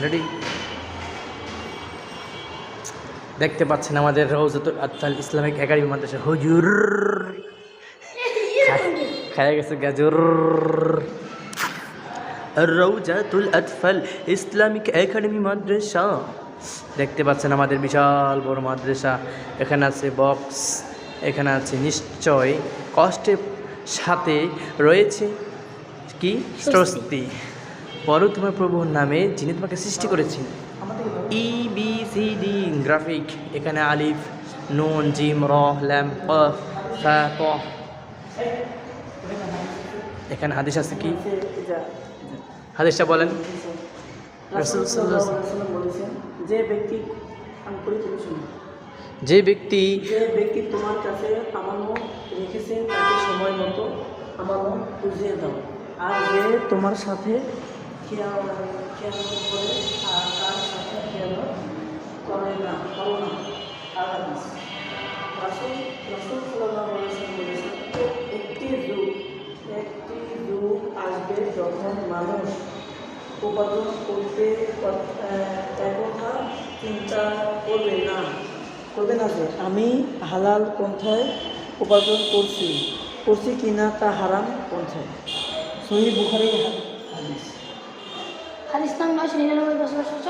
Ready? দেখতে পাচ্ছেন আমাদের রওজাতুল আতফাল ইসলামিক একাডেমি মাদ্রাসা হুজুর খায়া গেছে গাজর। রওজাতুল আতফাল ইসলামিক একাডেমি মাদ্রাসা, দেখতে পাচ্ছেন আমাদের বিশাল বড় মাদ্রাসা। এখানে আছে বক্স, এখানে আছে নিশ্চয় কষ্টের সাথে রয়েছে কি স্বস্তি। পরও তোমার প্রভুর নামে যিনি তোমাকে সৃষ্টি করেছেন। EBCD গ্রাফিক, এখানে আলিফ নুন জিম র ল্যাম কফ ফা ত। এখানে হাদিস আছে কি? হাদিসটা বলেন। রাসূল সাল্লাল্লাহু আলাইহি ওয়াসাল্লাম বলেছেন, যে ব্যক্তি যে ব্যক্তি তোমার কাছে আমানত রেখেছে তাকে সময় মতো আমানত বুঝিয়ে দাও, আর যে তোমার সাথে খেয়ানত করে আর তার সাথে খেয়ানত করো না। আর হাদিস রাসূল সাল্লাল্লাহু আলাইহি ওয়াসাল্লাম বলেছেন, একটি যুগ আসবে যখন মানুষ উপার্জন করতে একথা চিন্তা করবে না যে আমি হালাল পন্থায় উপার্জন করছি কিনা তা হারাম পন্থায়। সহিহ বুখারী হাদিস। হাদিস নাম 999